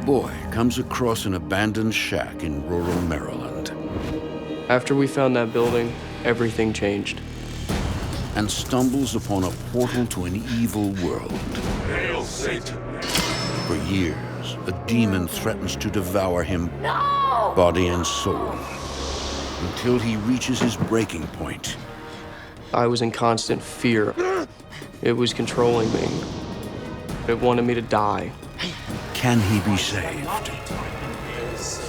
boy comes across an abandoned shack in rural Maryland. After we found that building, everything changed. And stumbles upon a portal to an evil world. Hail Satan! For years, a demon threatens to devour him, body and soul, until he reaches his breaking point. I was in constant fear. It was controlling me. It wanted me to die. Can he be saved?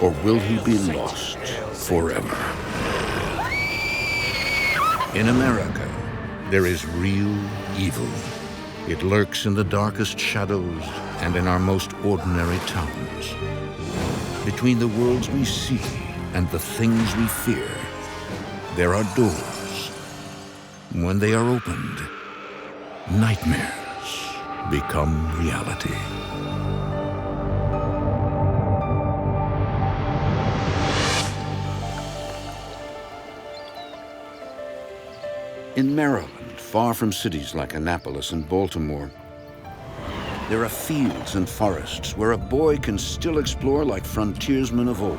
Or will he be lost forever? In America, there is real evil. It lurks in the darkest shadows and in our most ordinary towns. Between the worlds we see and the things we fear, there are doors. When they are opened, nightmares become reality. In Maryland, far from cities like Annapolis and Baltimore, there are fields and forests where a boy can still explore like frontiersmen of old.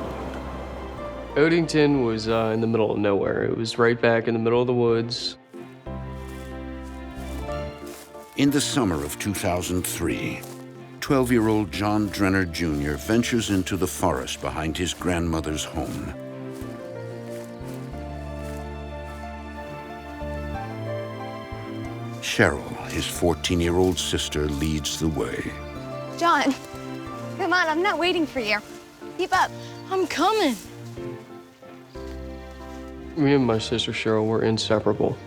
Odenton was in the middle of nowhere. It was right back in the middle of the woods. In the summer of 2003, 12-year-old John Drenner Jr. ventures into the forest behind his grandmother's home. Cheryl, his 14-year-old sister, leads the way. John, come on, I'm not waiting for you. Keep up. I'm coming. Me and my sister Cheryl were inseparable.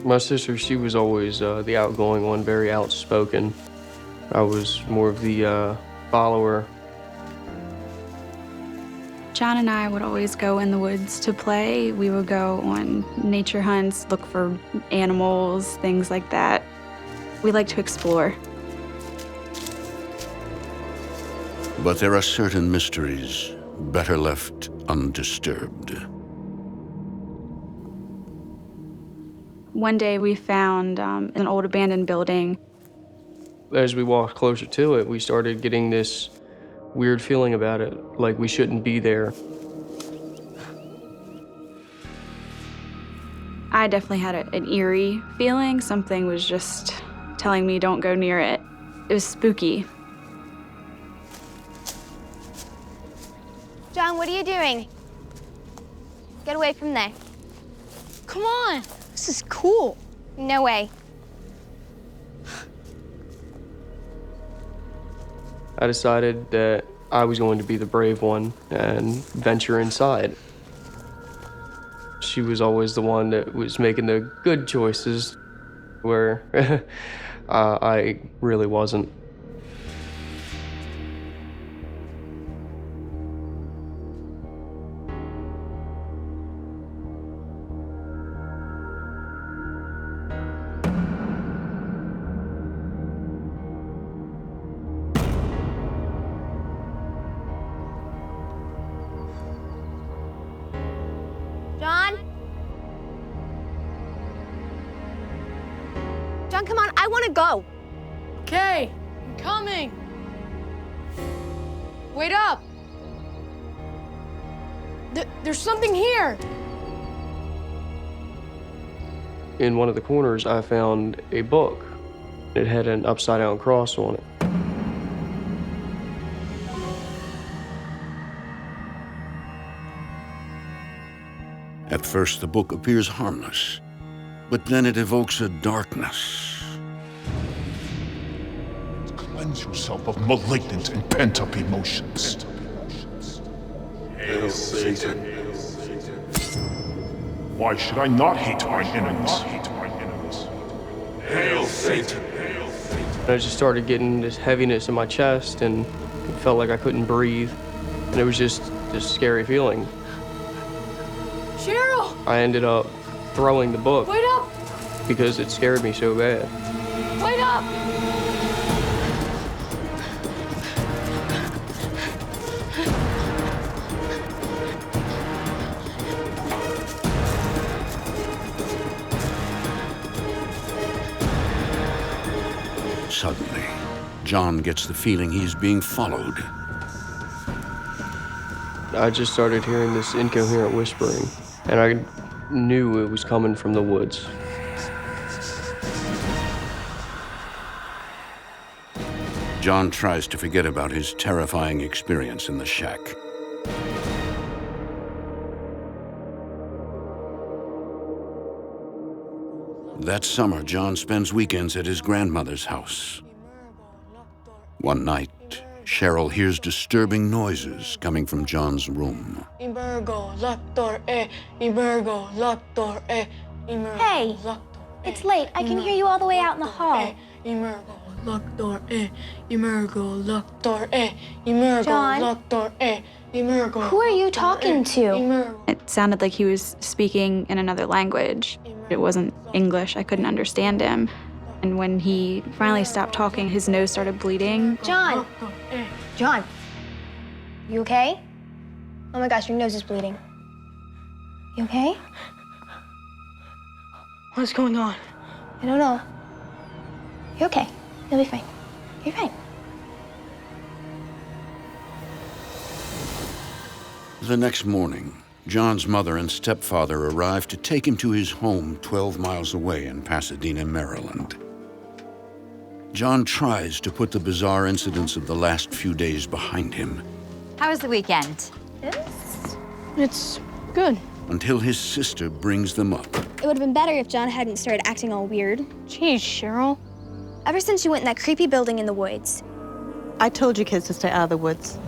My sister, she was always the outgoing one, very outspoken. I was more of the follower. John and I would always go in the woods to play. We would go on nature hunts, look for animals, things like that. We like to explore. But there are certain mysteries better left undisturbed. One day we found an old abandoned building. As we walked closer to it, we started getting this weird feeling about it, like we shouldn't be there. I definitely had an eerie feeling. Something was just telling me don't go near it. It was spooky. John, what are you doing? Get away from there. Come on, this is cool. No way. I decided that I was going to be the brave one and venture inside. She was always the one that was making the good choices, where I really wasn't. John? John, come on, I want to go. Okay, I'm coming. Wait up. There's something here. In one of the corners, I found a book. It had an upside-down cross on it. At first, the book appears harmless, but then it evokes a darkness. Cleanse yourself of malignant and pent-up emotions. Hail Satan. Why should I not hate my enemies? Hail Satan. And I just started getting this heaviness in my chest, and it felt like I couldn't breathe. And it was just this scary feeling. Cheryl, I ended up throwing the book wait up, because it scared me so bad. wait up. Suddenly, John gets the feeling he's being followed. I just started hearing this incoherent whispering, and I knew it was coming from the woods. John tries to forget about his terrifying experience in the shack. That summer, John spends weekends at his grandmother's house. One night, Cheryl hears disturbing noises coming from John's room. Hey, it's late. I can hear you all the way out in the hall. John, who are you talking to? It sounded like he was speaking in another language. It wasn't English. I couldn't understand him. And when he finally stopped talking, his nose started bleeding. John! John! You okay? Oh my gosh, your nose is bleeding. You okay? What's going on? I don't know. You're okay. You'll be fine. You're fine. The next morning, John's mother and stepfather arrive to take him to his home 12 miles away in Pasadena, Maryland. John tries to put the bizarre incidents of the last few days behind him. How was the weekend? It's good. Until his sister brings them up. It would have been better if John hadn't started acting all weird. Jeez, Cheryl. Ever since you went in that creepy building in the woods. I told you kids to stay out of the woods.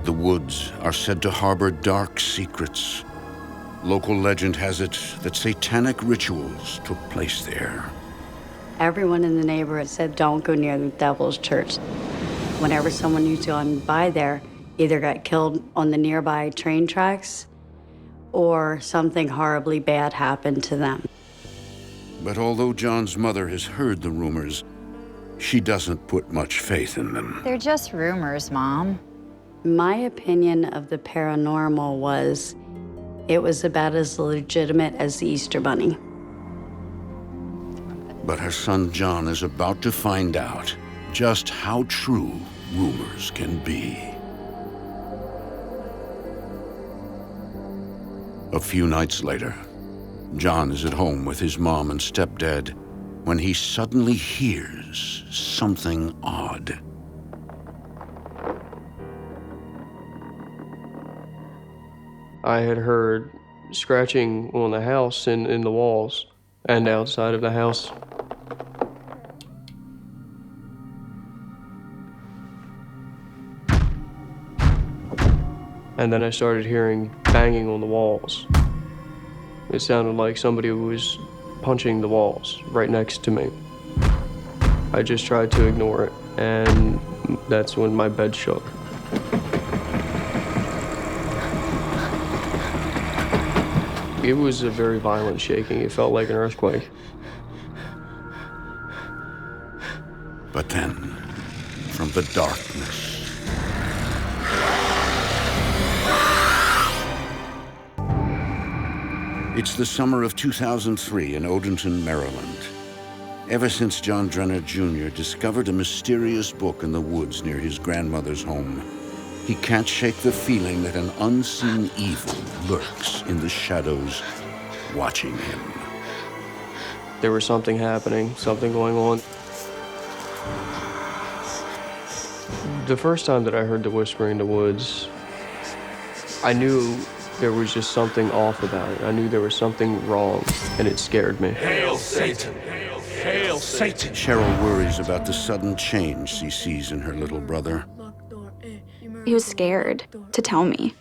The woods are said to harbor dark secrets. Local legend has it that satanic rituals took place there. Everyone in the neighborhood said, don't go near the Devil's Church. Whenever someone who's gone by there either got killed on the nearby train tracks or something horribly bad happened to them. But although John's mother has heard the rumors, she doesn't put much faith in them. They're just rumors, Mom. My opinion of the paranormal was it was about as legitimate as the Easter Bunny. But her son John is about to find out just how true rumors can be. A few nights later, John is at home with his mom and stepdad when he suddenly hears something odd. I had heard scratching on the house and in the walls and outside of the house. And then I started hearing banging on the walls. It sounded like somebody was punching the walls right next to me. I just tried to ignore it, and that's when my bed shook. It was a very violent shaking. It felt like an earthquake. But then, from the darkness, it's the summer of 2003 in Odenton, Maryland. Ever since John Drenner Jr. discovered a mysterious book in the woods near his grandmother's home, he can't shake the feeling that an unseen evil lurks in the shadows, watching him. There was something happening, something going on. The first time that I heard the whispering in the woods, I knew there was just something off about it. I knew there was something wrong, and it scared me. Hail Satan! Hail, hail Satan! Cheryl worries about the sudden change she sees in her little brother. He was scared to tell me.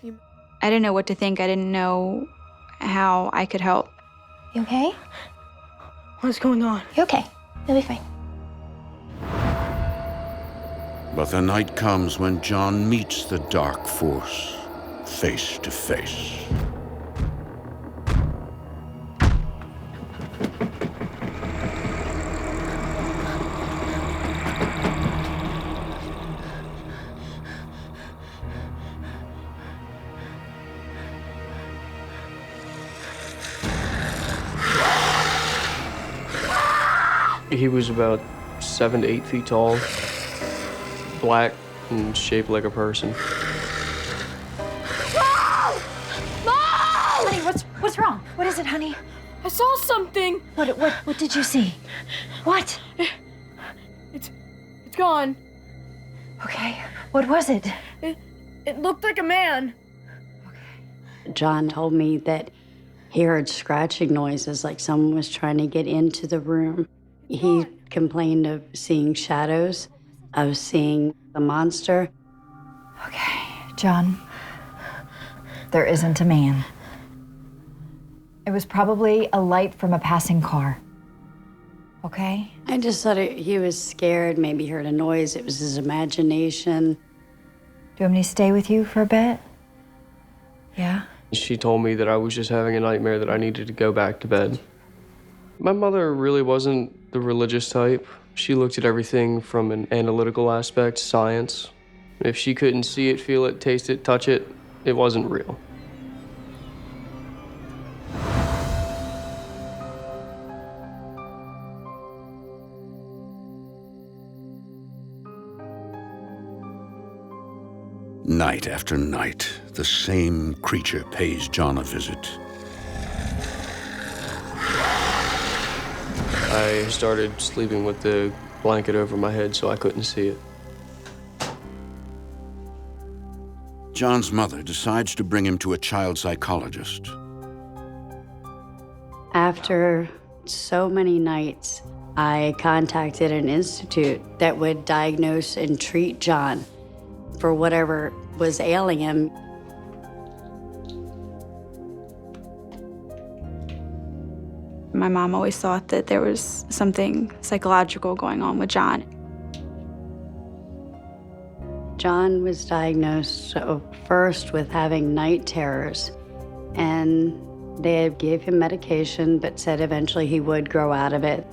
I didn't know what to think. I didn't know how I could help. You okay? What's going on? You're okay. You'll be fine. But the night comes when John meets the dark force face to face. He was about 7 to 8 feet tall, black, and shaped like a person. Honey, what's wrong? What is it, honey? I saw something. What did you see? What? It's gone. Okay. What was it? It looked like a man. John told me that he heard scratching noises like someone was trying to get into the room. He complained of seeing shadows, of seeing the monster. Okay, John. There isn't a man. It was probably a light from a passing car. Okay? I just thought he was scared, maybe heard a noise. It was his imagination. Do you want me to stay with you for a bit? Yeah? She told me that I was just having a nightmare, that I needed to go back to bed. My mother really wasn't the religious type. She looked at everything from an analytical aspect, science. If she couldn't see it, feel it, taste it, touch it, it wasn't real. Night after night, the same creature pays John a visit. I started sleeping with the blanket over my head so I couldn't see it. John's mother decides to bring him to a child psychologist. After so many nights, I contacted an institute that would diagnose and treat John for whatever was ailing him. My mom always thought that there was something psychological going on with John. John was diagnosed first with having night terrors, and they gave him medication, but said eventually he would grow out of it.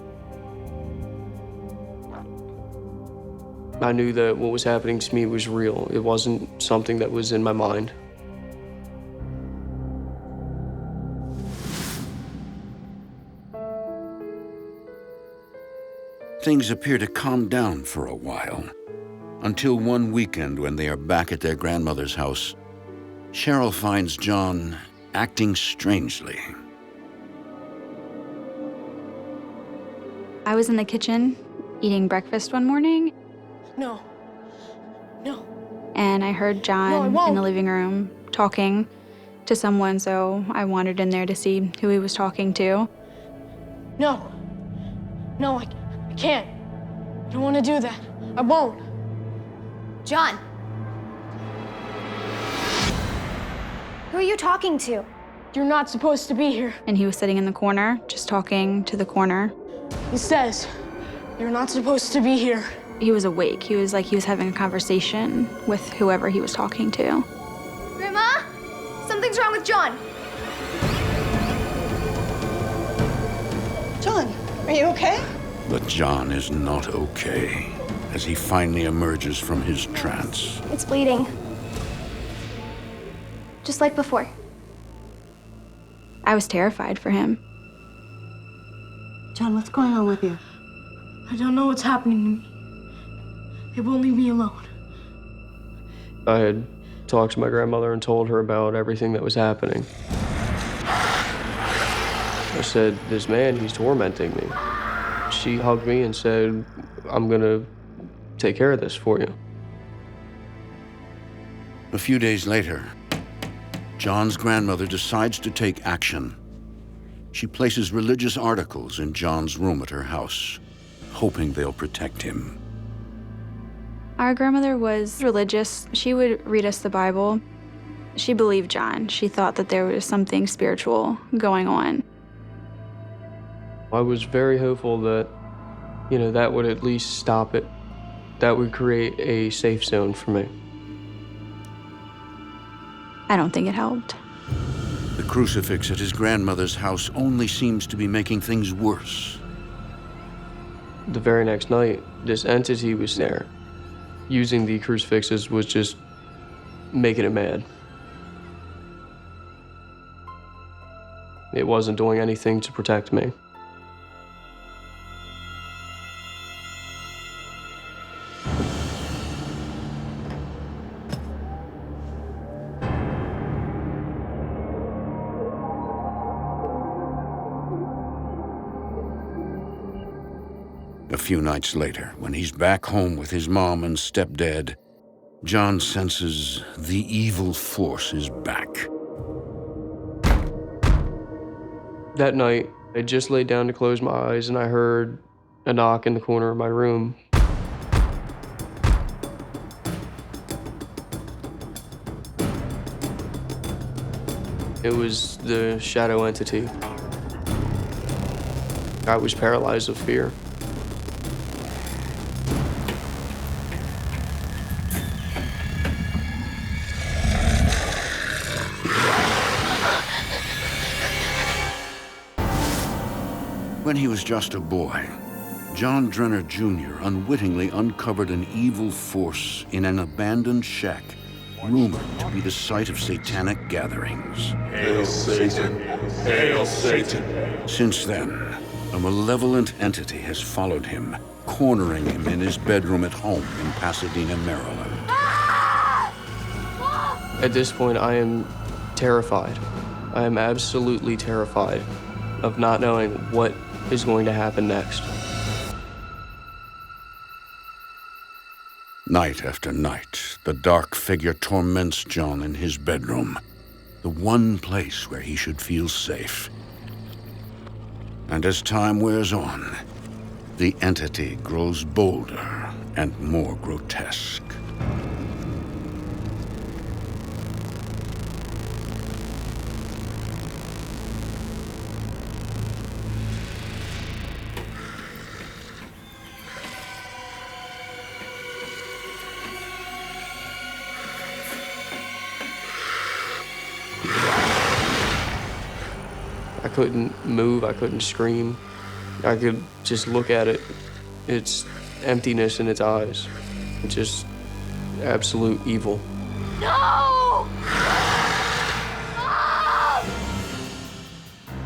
I knew that what was happening to me was real. It wasn't something that was in my mind. Things appear to calm down for a while, until one weekend when they are back at their grandmother's house, Cheryl finds John acting strangely. I was in the kitchen eating breakfast one morning, No. and I heard No, I John won't. in the living room talking to someone, so I wandered in there to see who he was talking to. No, I can't. I don't want to do that. I won't. John. Who are you talking to? You're not supposed to be here. And he was sitting in the corner, just talking to the corner. He says, you're not supposed to be here. He was awake. He was having a conversation with whoever he was talking to. Grandma? Something's wrong with John. John, are you okay? But John is not okay as he finally emerges from his trance. It's bleeding. Just like before. I was terrified for him. John, what's going on with you? I don't know what's happening to me. It won't leave me alone. I had talked to my grandmother and told her about everything that was happening. I said, this man, he's tormenting me. She hugged me and said, I'm gonna take care of this for you. A few days later, John's grandmother decides to take action. She places religious articles in John's room at her house, hoping they'll protect him. Our grandmother was religious. She would read us the Bible. She believed John. She thought that there was something spiritual going on. I was very hopeful that, that would at least stop it. That would create a safe zone for me. I don't think it helped. The crucifix at his grandmother's house only seems to be making things worse. The very next night, this entity was there. Using the crucifixes was just making it mad. It wasn't doing anything to protect me. A few nights later, when he's back home with his mom and stepdad, John senses the evil force is back. That night, I just laid down to close my eyes and I heard a knock in the corner of my room. It was the shadow entity. I was paralyzed with fear. When he was just a boy, John Drenner Jr. unwittingly uncovered an evil force in an abandoned shack, rumored to be the site of satanic gatherings. Hail Satan! Hail Satan! Since then, a malevolent entity has followed him, cornering him in his bedroom at home in Pasadena, Maryland. At this point, I am terrified. I am absolutely terrified of not knowing what is going to happen next. Night after night, the dark figure torments John in his bedroom, the one place where he should feel safe. And as time wears on, the entity grows bolder and more grotesque. I couldn't move, I couldn't scream. I could just look at it. It's emptiness in its eyes. It's just absolute evil. No!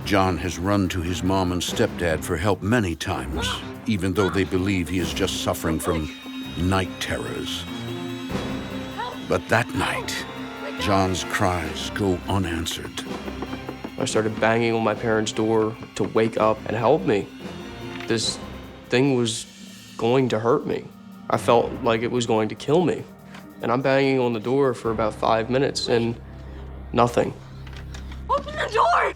John has run to his mom and stepdad for help many times, even though they believe he is just suffering from night terrors. But that night, John's cries go unanswered. I started banging on my parents' door to wake up and help me. This thing was going to hurt me. I felt like it was going to kill me. And I'm banging on the door for about 5 minutes and nothing. Open the door!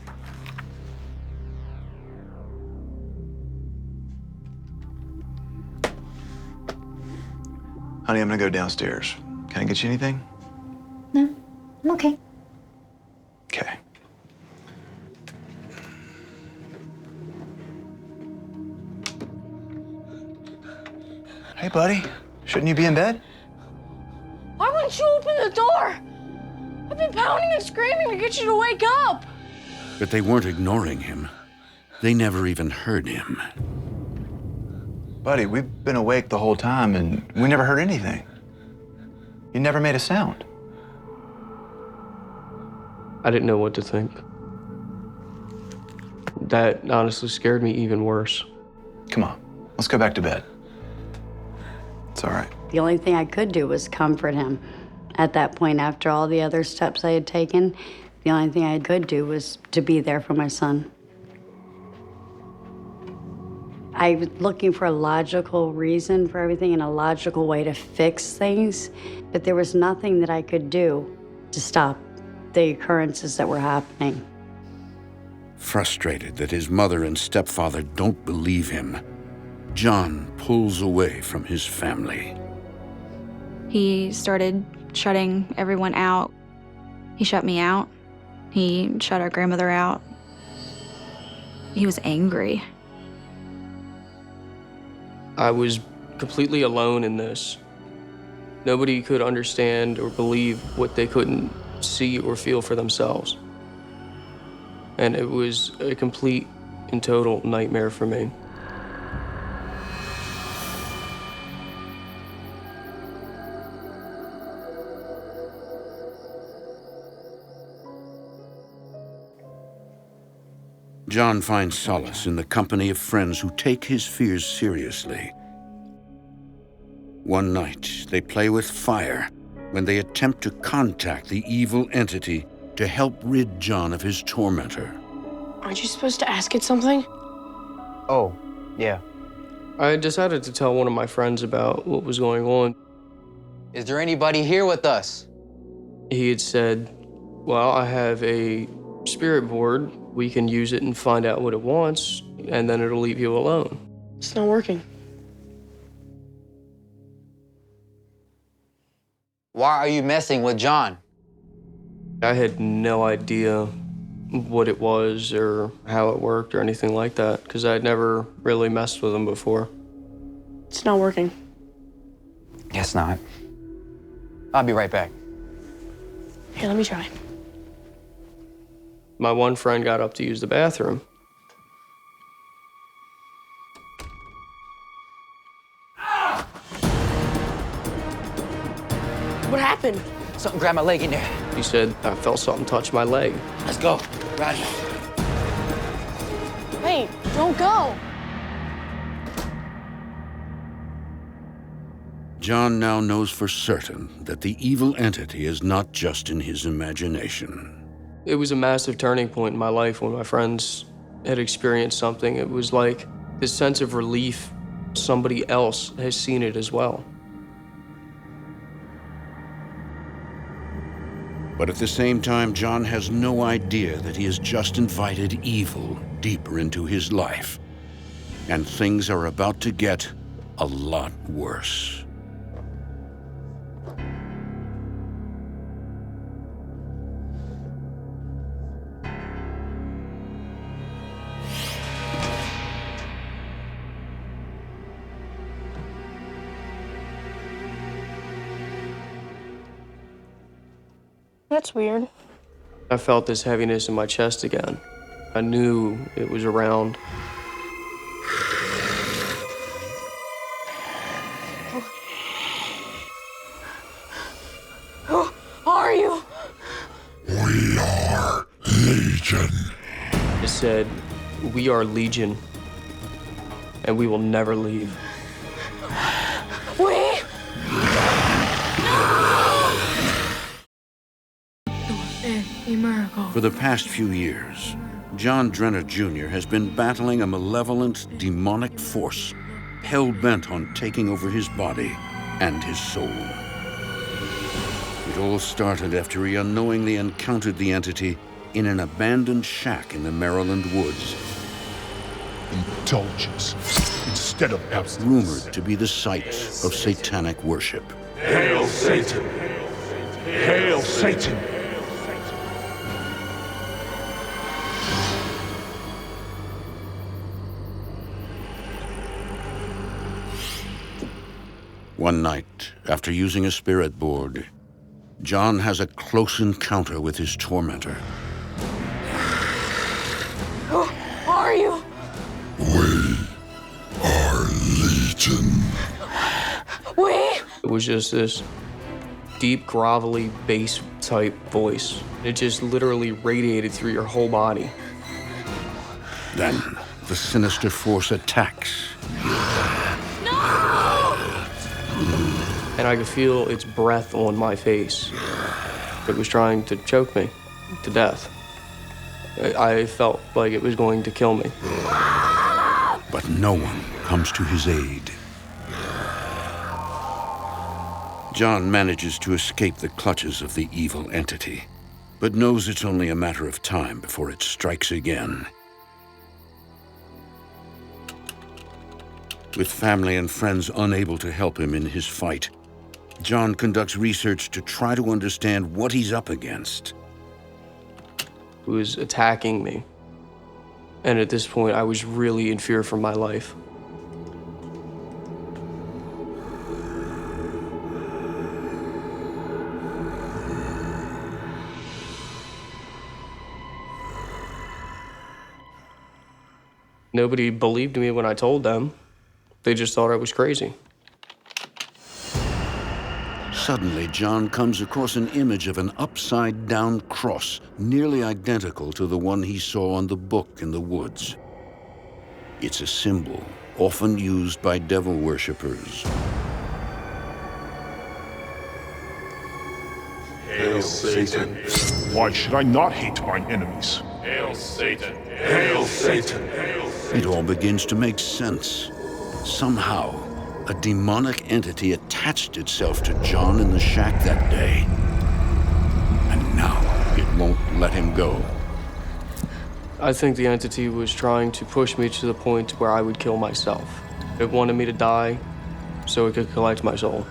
Honey, I'm gonna go downstairs. Can I get you anything? No, I'm okay. Okay. Hey, buddy. Shouldn't you be in bed? Why wouldn't you open the door? I've been pounding and screaming to get you to wake up. But they weren't ignoring him. They never even heard him. Buddy, we've been awake the whole time and we never heard anything. You never made a sound. I didn't know what to think. That honestly scared me even worse. Come on, let's go back to bed. It's all right. The only thing I could do was comfort him. At that point, after all the other steps I had taken, the only thing I could do was to be there for my son. I was looking for a logical reason for everything and a logical way to fix things, but there was nothing that I could do to stop the occurrences that were happening. Frustrated that his mother and stepfather don't believe him, John pulls away from his family. He started shutting everyone out. He shut me out. He shut our grandmother out. He was angry. I was completely alone in this. Nobody could understand or believe what they couldn't see or feel for themselves. And it was a complete and total nightmare for me. John finds solace in the company of friends who take his fears seriously. One night, they play with fire when they attempt to contact the evil entity to help rid John of his tormentor. Aren't you supposed to ask it something? Oh, yeah. I decided to tell one of my friends about what was going on. Is there anybody here with us? He had said, well, I have a spirit board. We can use it and find out what it wants, and then it'll leave you alone. It's not working. Why are you messing with John? I had no idea what it was or how it worked or anything like that, because I'd never really messed with him before. It's not working. Guess not. I'll be right back. Here, let me try. My one friend got up to use the bathroom. What happened? Something grabbed my leg in there. He said, I felt something touch my leg. Let's go. Roger. Wait, don't go. John now knows for certain that the evil entity is not just in his imagination. It was a massive turning point in my life when my friends had experienced something. It was like this sense of relief. Somebody else has seen it as well. But at the same time, John has no idea that he has just invited evil deeper into his life. And things are about to get a lot worse. That's weird. I felt this heaviness in my chest again. I knew it was around. Who are you? We are Legion. It said, we are Legion, and we will never leave. We? For the past few years, John Drenner Jr. has been battling a malevolent, demonic force hell-bent on taking over his body and his soul. It all started after he unknowingly encountered the entity in an abandoned shack in the Maryland woods. Indulgence instead of abstinence. Rumored to be the site of satanic worship. Hail Satan! Hail Satan! One night, after using a spirit board, John has a close encounter with his tormentor. Who are you? We are Legion. We? It was just this deep, grovelly, bass-type voice. It just literally radiated through your whole body. Then, the sinister force attacks. And I could feel its breath on my face. It was trying to choke me to death. I felt like it was going to kill me. But no one comes to his aid. John manages to escape the clutches of the evil entity, but knows it's only a matter of time before it strikes again. With family and friends unable to help him in his fight, John conducts research to try to understand what he's up against. It was attacking me. And at this point, I was really in fear for my life. Nobody believed me when I told them. They just thought I was crazy. Suddenly, John comes across an image of an upside-down cross, nearly identical to the one he saw on the book in the woods. It's a symbol often used by devil worshippers. Hail Satan! Why should I not hate mine enemies? Hail Satan! Hail Satan! It all begins to make sense. Somehow, a demonic entity attached itself to John in the shack that day. And now it won't let him go. I think the entity was trying to push me to the point where I would kill myself. It wanted me to die so it could collect my soul.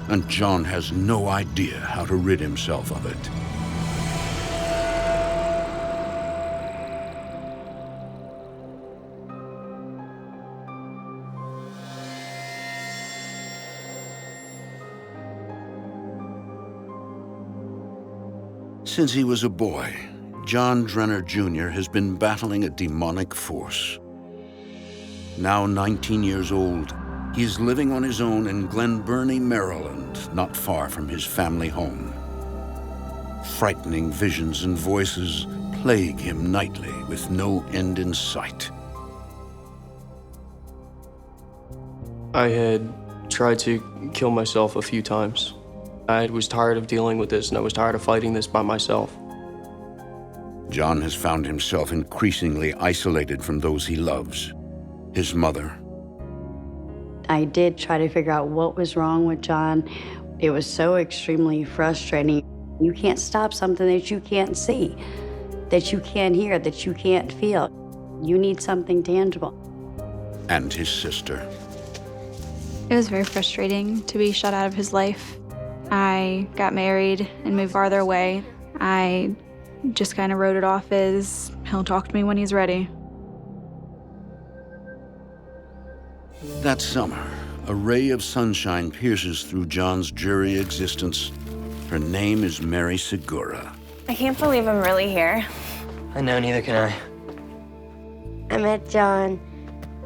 And John has no idea how to rid himself of it. Since he was a boy, John Drenner Jr. has been battling a demonic force. Now 19 years old, he's living on his own in Glen Burnie, Maryland, not far from his family home. Frightening visions and voices plague him nightly with no end in sight. I had tried to kill myself a few times. I was tired of dealing with this, and I was tired of fighting this by myself. John has found himself increasingly isolated from those he loves. His mother. I did try to figure out what was wrong with John. It was so extremely frustrating. You can't stop something that you can't see, that you can't hear, that you can't feel. You need something tangible. And his sister. It was very frustrating to be shut out of his life. I got married and moved farther away. I just kind of wrote it off as he'll talk to me when he's ready. That summer, a ray of sunshine pierces through John's dreary existence. Her name is Mary Segura. I can't believe I'm really here. I know, neither can I. I met John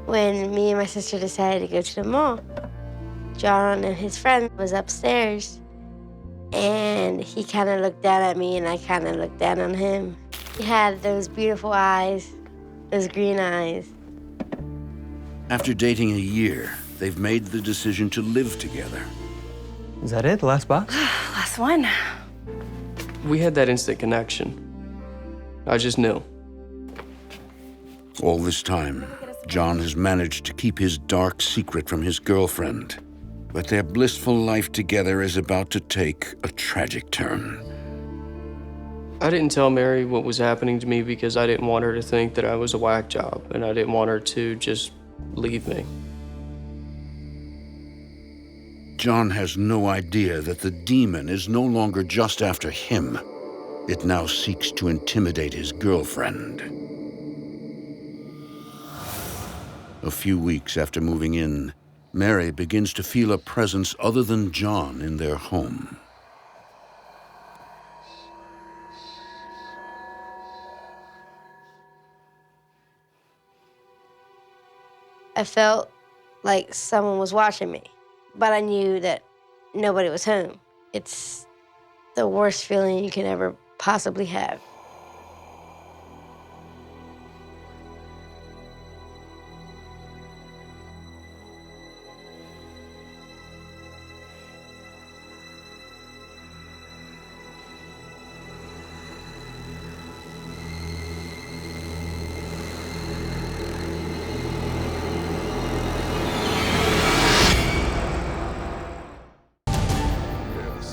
when me and my sister decided to go to the mall. John and his friend was upstairs, and he kind of looked down at me, and I kind of looked down on him. He had those beautiful eyes, those green eyes. After dating a year, they've made the decision to live together. Is that it? The last box? Last one. We had that instant connection. I just knew. All this time, John has managed to keep his dark secret from his girlfriend. But their blissful life together is about to take a tragic turn. I didn't tell Mary what was happening to me because I didn't want her to think that I was a whack job, and I didn't want her to just leave me. John has no idea that the demon is no longer just after him. It now seeks to intimidate his girlfriend. A few weeks after moving in, Mary begins to feel a presence other than John in their home. I felt like someone was watching me, but I knew that nobody was home. It's the worst feeling you can ever possibly have.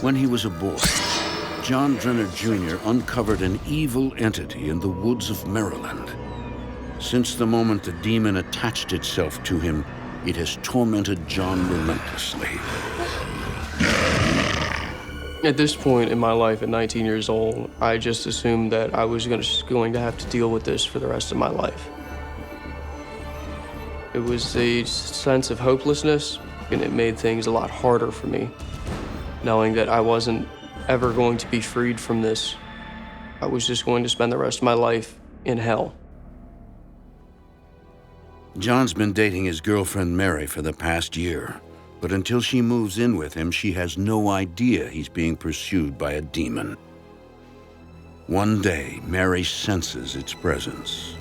When he was a boy, John Drenner Jr. uncovered an evil entity in the woods of Maryland. Since the moment the demon attached itself to him, it has tormented John relentlessly. At this point in my life, at 19 years old, I just assumed that I was going to have to deal with this for the rest of my life. It was a sense of hopelessness, and it made things a lot harder for me, knowing that I wasn't ever going to be freed from this. I was just going to spend the rest of my life in hell. John's been dating his girlfriend Mary for the past year, but until she moves in with him, she has no idea he's being pursued by a demon. One day, Mary senses its presence.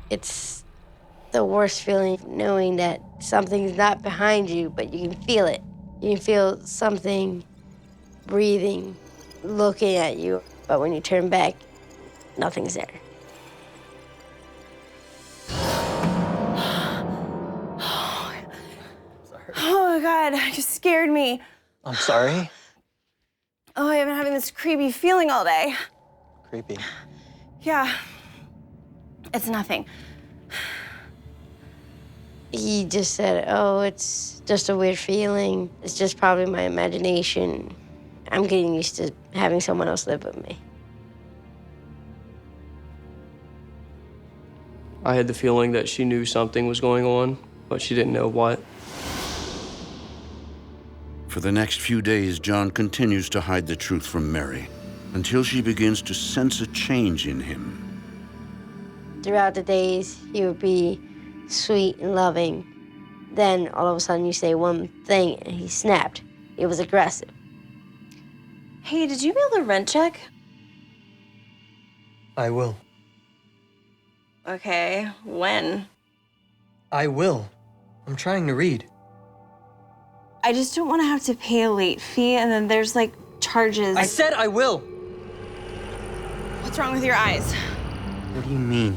It's the worst feeling, knowing that something's not behind you, but you can feel it. You can feel something breathing looking at you, but when you turn back, nothing's there. Oh my God, you scared me. I'm sorry. Oh, I've been having this creepy feeling all day. Creepy. Yeah. It's nothing. He just said, oh, it's just a weird feeling. It's just probably my imagination. I'm getting used to having someone else live with me. I had the feeling that she knew something was going on, but she didn't know what. For the next few days, John continues to hide the truth from Mary until she begins to sense a change in him. Throughout the days, he would be sweet and loving. Then all of a sudden you say one thing and he snapped. It was aggressive. Hey, did you mail the rent check? I will. Okay, when? I will. I'm trying to read. I just don't want to have to pay a late fee and then there's like charges. I said I will. What's wrong with your eyes? What do you mean?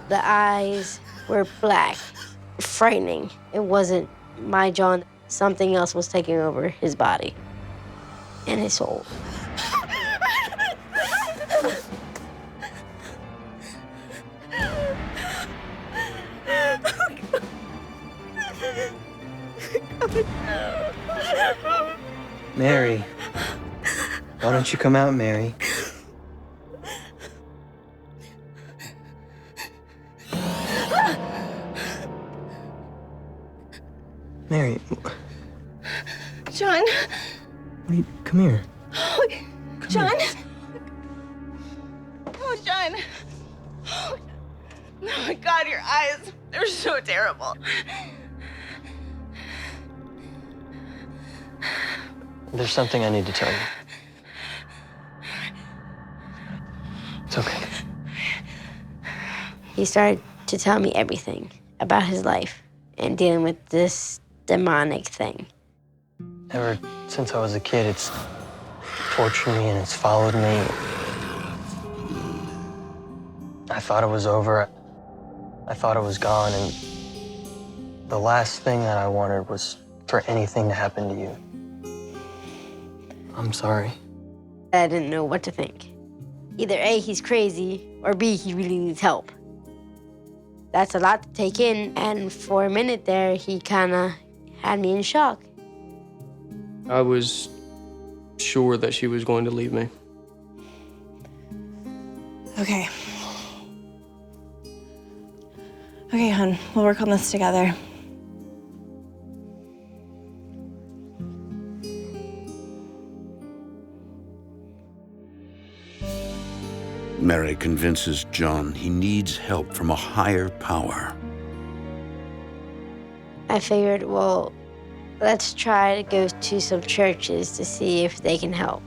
The eyes were black, frightening. It wasn't my John. Something else was taking over his body and his soul. Mary. Why don't you come out, Mary? Mary. John. Wait, come here. Oh, John. Oh, John. Oh my God, your eyes. They're so terrible. There's something I need to tell you. It's okay. He started to tell me everything about his life and dealing with this demonic thing. Ever since I was a kid, it's tortured me and it's followed me. I thought it was over. I thought it was gone, and the last thing that I wanted was for anything to happen to you. I'm sorry. I didn't know what to think. Either A, he's crazy, or B, he really needs help. That's a lot to take in, and for a minute there, he kind of had me in shock. I was sure that she was going to leave me. Okay. Okay, hon, we'll work on this together. Mary convinces John he needs help from a higher power. I figured, well, let's try to go to some churches to see if they can help.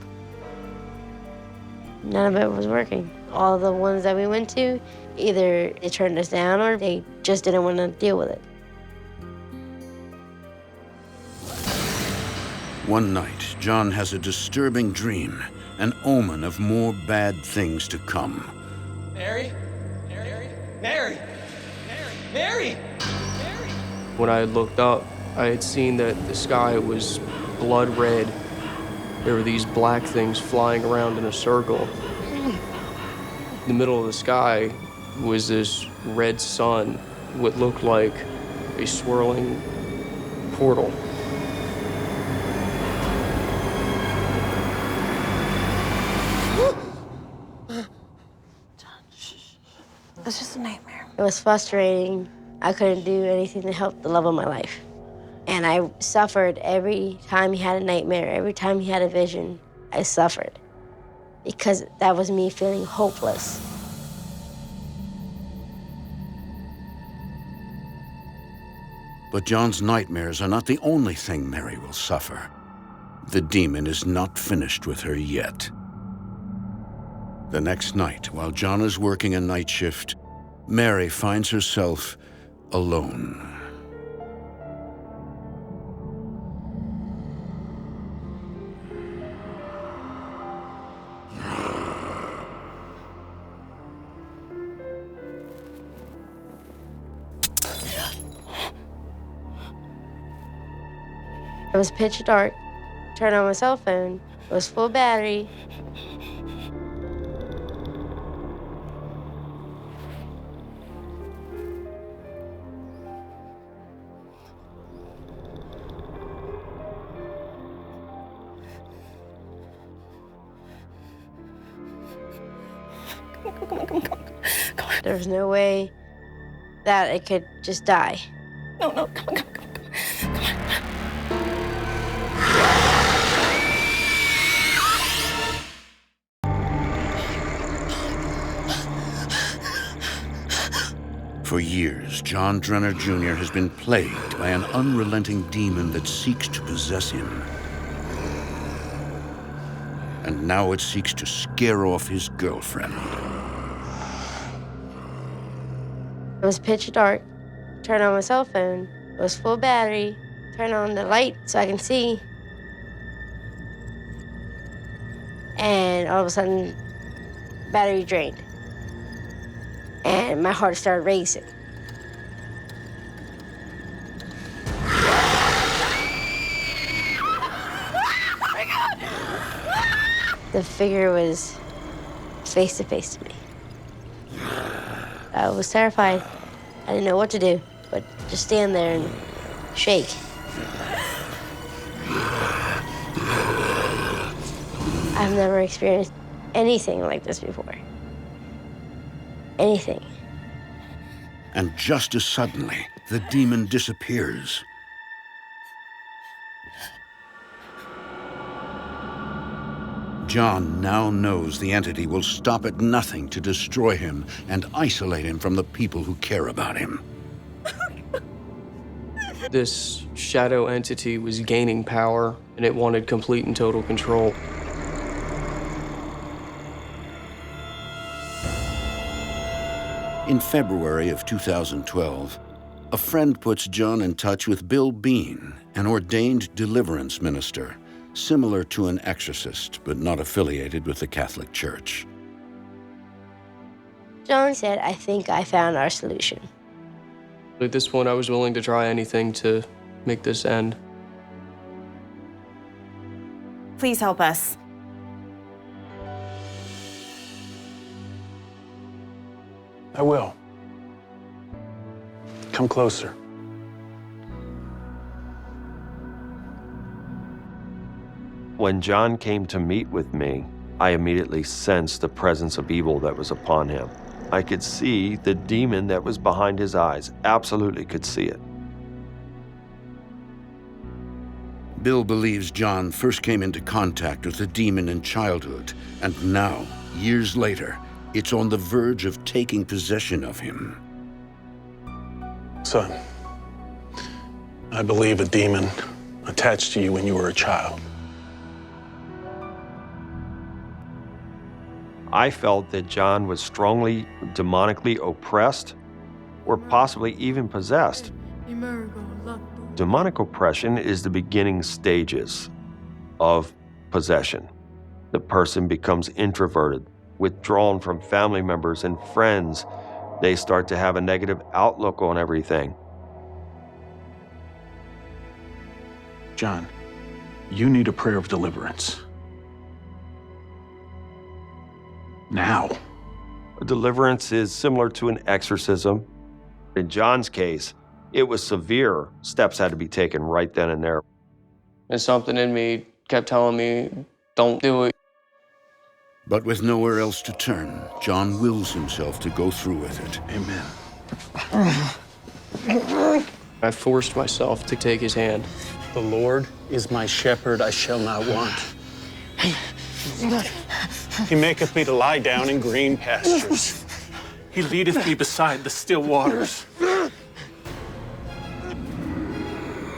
None of it was working. All the ones that we went to, either they turned us down or they just didn't want to deal with it. One night, John has a disturbing dream, an omen of more bad things to come. Mary? Mary? Mary? Mary? Mary? When I had looked up, I had seen that the sky was blood red. There were these black things flying around in a circle. In the middle of the sky was this red sun, what looked like a swirling portal. It's just a nightmare. It was frustrating. I couldn't do anything to help the love of my life. And I suffered every time he had a nightmare, every time he had a vision, I suffered. Because that was me feeling hopeless. But John's nightmares are not the only thing Mary will suffer. The demon is not finished with her yet. The next night, while John is working a night shift, Mary finds herself alone. It was pitch dark. Turned on my cell phone. It was full battery. There was no way that it could just die. No, come on. For years, John Drenner Jr. has been plagued by an unrelenting demon that seeks to possess him. And now it seeks to scare off his girlfriend. It was pitch dark. Turned on my cell phone. It was full battery. Turned on the light so I can see. And all of a sudden, battery drained. And my heart started racing. The figure was face to face to me. I was terrified. I didn't know what to do, but just stand there and shake. I've never experienced anything like this before. Anything. And just as suddenly, the demon disappears. John now knows the entity will stop at nothing to destroy him and isolate him from the people who care about him. This shadow entity was gaining power, and it wanted complete and total control. In February of 2012, a friend puts John in touch with Bill Bean, an ordained deliverance minister, similar to an exorcist, but not affiliated with the Catholic Church. John said, I think I found our solution. At this point, I was willing to try anything to make this end. Please help us. I will. Come closer. When John came to meet with me, I immediately sensed the presence of evil that was upon him. I could see the demon that was behind his eyes, absolutely could see it. Bill believes John first came into contact with the demon in childhood, and now, years later, it's on the verge of taking possession of him. Son, I believe a demon attached to you when you were a child. I felt that John was strongly demonically oppressed or possibly even possessed. Demonic oppression is the beginning stages of possession. The person becomes introverted, withdrawn from family members and friends. They start to have a negative outlook on everything. John, you need a prayer of deliverance. Now. Deliverance is similar to an exorcism. In John's case, it was severe. Steps had to be taken right then and there. And something in me kept telling me, don't do it. But with nowhere else to turn, John wills himself to go through with it. Amen. I forced myself to take his hand. The Lord is my shepherd, I shall not want. He maketh me to lie down in green pastures. He leadeth me beside the still waters.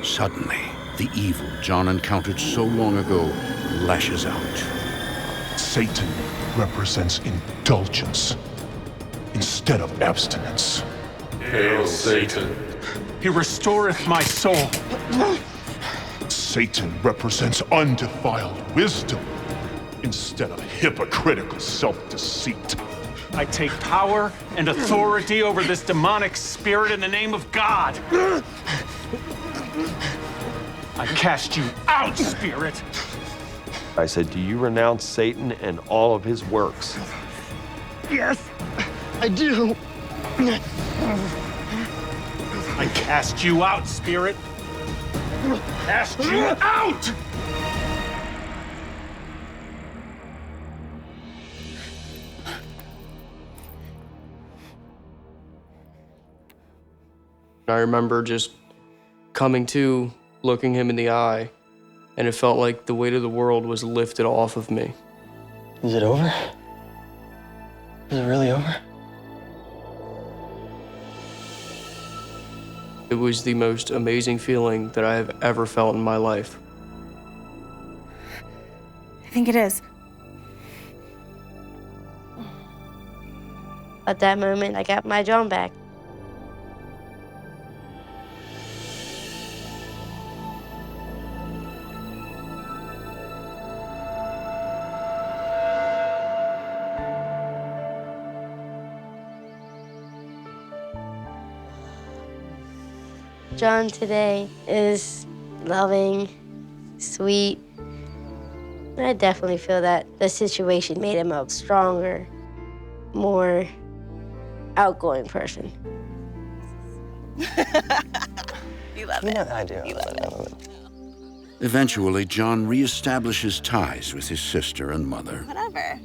Suddenly, the evil John encountered so long ago lashes out. Satan represents indulgence instead of abstinence. Hail, Satan. He restoreth my soul. Satan represents undefiled wisdom instead of hypocritical self-deceit. I take power and authority over this demonic spirit in the name of God. I cast you out, spirit! I said, do you renounce Satan and all of his works? Yes, I do. I cast you out, spirit! Cast you out! I remember just coming to, looking him in the eye, and it felt like the weight of the world was lifted off of me. Is it over? Is it really over? It was the most amazing feeling that I have ever felt in my life. I think it is. At that moment, I got my John back. John today is loving, sweet. I definitely feel that the situation made him a stronger, more outgoing person. You love it. I do. You love it. Eventually, John reestablishes ties with his sister and mother. Whatever.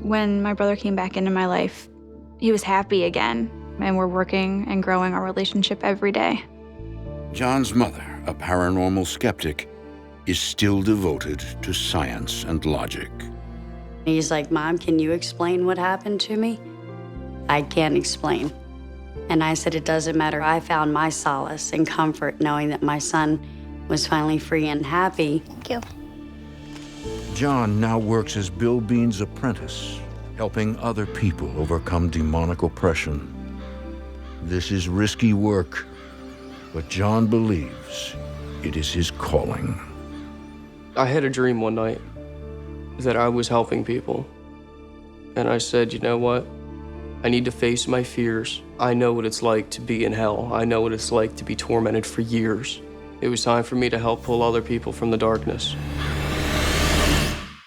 When my brother came back into my life, he was happy again, and we're working and growing our relationship every day. John's mother, a paranormal skeptic, is still devoted to science and logic. He's like, Mom, can you explain what happened to me? I can't explain. And I said, it doesn't matter. I found my solace and comfort knowing that my son was finally free and happy. Thank you. John now works as Bill Bean's apprentice, helping other people overcome demonic oppression. This is risky work, but John believes it is his calling. I had a dream one night that I was helping people. And I said, you know what? I need to face my fears. I know what it's like to be in hell. I know what it's like to be tormented for years. It was time for me to help pull other people from the darkness.